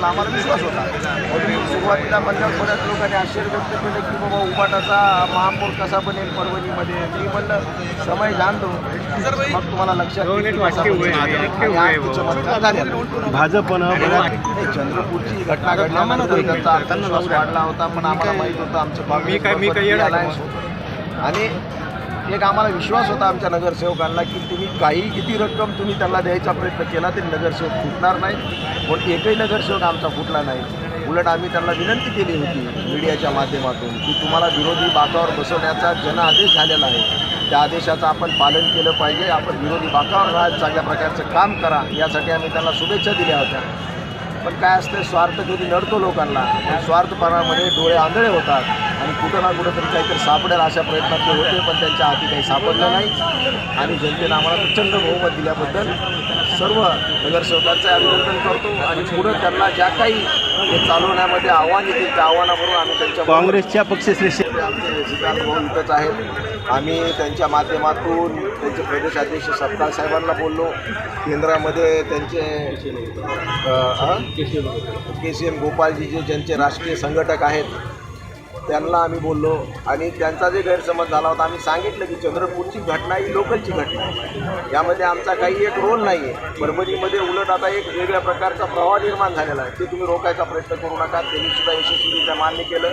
आम्हाला विश्वास होता. सुरुवातीला म्हणल्यावर बऱ्याच लोकांनी आश्चर्य व्यक्त केलं की बाबा उबाटाचा महापौर कसा बनेल परभणीमध्ये. मी म्हणलं समय जाणतो मग तुम्हाला लक्षात येईल कसा बनेल. आणि आज तिचं मतदान झालं. भाजपनं चंद्रपूरची घटना घडल्यानंतर त्यांचा आत्मविश्वास वाढला होता, पण आम्हाला माहीत होतं आमचं अलायन्स होतं. आणि एक आम्हाला विश्वास होता आमच्या नगरसेवकांना की तुम्ही किती रक्कम तुम्ही त्यांना द्यायचा प्रयत्न केला तरी नगरसेवक फुटणार नाही. पण एकही नगरसेवक आमचा फुटला नाही. उलट आम्ही त्यांना विनंती केली होती मीडियाच्या माध्यमातून की तुम्हाला विरोधी बाकावर बसवण्याचा जनादेश झालेला आहे, त्या आदेशाचं आपण पालन केलं पाहिजे. आपण विरोधी बाकावर राहत चांगल्या प्रकारचं काम करा, यासाठी आम्ही त्यांना शुभेच्छा दिल्या होत्या. पण काय असतं, स्वार्थ कधी नडतो लोकांना. पण स्वार्थपणामध्ये डोळे आंधळे होतात आणि कुठं ना कुठं तरी काहीतरी सापडेल अशा प्रयत्नात ते होते, पण त्यांच्या हाती काही सापडलं नाही. आणि जनतेनं आम्हाला प्रचंड बहुमत दिल्याबद्दल सर्व नगरसेवकांचं अभिनंदन करतो. आणि पुढं त्यांना ज्या काही हे चालवण्यामध्ये आव्हान येतील त्या आव्हानावरून आम्ही त्यांच्या काँग्रेसच्या पक्षश्रेष्ठी आमचे सिद्धांत भाऊ इथंच आहेत. आम्ही त्यांच्या माध्यमातून त्यांचे प्रदेशाध्यक्ष सपकाळ साहेबांना बोललो. केंद्रामध्ये त्यांचे KCN गोपालजी जे ज्यांचे राष्ट्रीय संघटक आहेत त्यांना आम्ही बोललो. आणि त्यांचा जे गैरसमज झाला होता आम्ही सांगितलं की चंद्रपूरची घटना ही लोकलची घटना आहे, यामध्ये आमचा काही एक रोल नाही आहे. परभणीमध्ये उलट आता एक वेगळ्या प्रकारचा प्रवाह निर्माण झालेला आहे, ते तुम्ही रोखायचा प्रयत्न करू नका. त्यांनी सुद्धा यशस्वीरित्या मान्य केलं.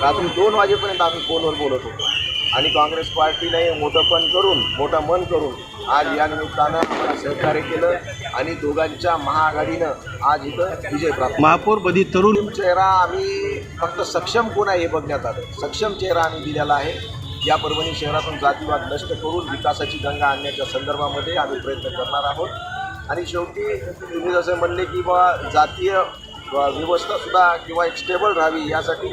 रात्री 2 वाजेपर्यंत आम्ही फोनवर बोलत होतो. आणि काँग्रेस पार्टीने मोठं मन करून आज या निमित्तानं आम्हाला सहकार्य केलं आणि दोघांच्या महाआघाडीनं आज इथं विजय प्राप्त. महापौर पदी तरुण चेहरा आम्ही फक्त सक्षम कोण आहे हे बघण्यात आलं. सक्षम चेहरा आम्ही दिलेला आहे. या परभणी शहरातून जातीवाद नष्ट करून विकासाची गंगा आणण्याच्या संदर्भामध्ये आम्ही प्रयत्न करणार आहोत. आणि शेवटी तुम्ही जसं म्हणले की बा जातीय व्यवस्थासुद्धा किंवा एक स्टेबल राहावी यासाठी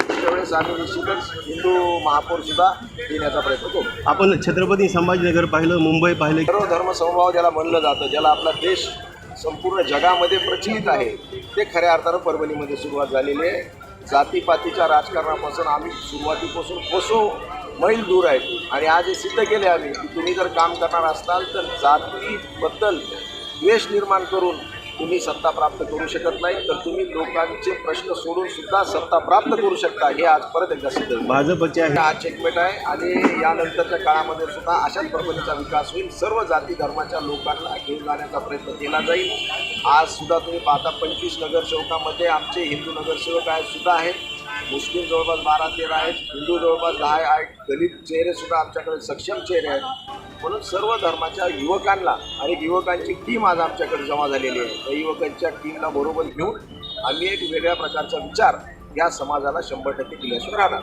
त्यावेळेस आम्ही निश्चितच हिंदू महापौरसुद्धा देण्याचा प्रयत्न करू. आपण छत्रपती संभाजीनगर पाहिलं, मुंबई पाहिलं. सर्व धर्मसमभाव ज्याला म्हणलं जातं, ज्याला आपला देश संपूर्ण जगामध्ये प्रचलित आहे, ते खऱ्या अर्थानं परभणीमध्ये सुरुवात झालेली आहे. जातीपातीच्या राजकारणापासून आम्ही सुरुवातीपासून कोसो मैल दूर आहेत. आणि आज हे सिद्ध केले आम्ही की तुम्ही जर काम करणार असाल तर जातीबद्दल द्वेष निर्माण करून तुम्ही सत्ता प्राप्त करू शकत नाही, तर तुम्ही लोकांचे प्रश्न सोडून सुद्धा सत्ता प्राप्त करू शकता. हे आज परत एकदा सिद्ध भाजपच्या हा चेकमेट आहे. आणि यानंतरच्या काळामध्ये सुद्धा अशाच परभणीचा विकास होईल. सर्व जाती धर्माच्या लोकांना घेऊन जाण्याचा प्रयत्न केला जाईल. आज सुद्धा तुम्ही पाहता 25 नगरसेवकामध्ये आमचे हिंदू नगरसेवक सुद्धा आहेत, मुस्लिम जवळपास 12-13 आहेत, हिंदू जवळपास 10 आहेत, दलित चेहरेसुद्धा आमच्याकडे सक्षम चेहरे आहेत. म्हणून सर्व धर्माच्या युवकांना आणि युवकांची टीम आज आमच्याकडे जमा झालेली आहे. त्या युवकांच्या टीमला बरोबर घेऊन आम्ही एक वेगळ्या प्रकारचा विचार या समाजाला 100% दिल्याशिवाय राहणार.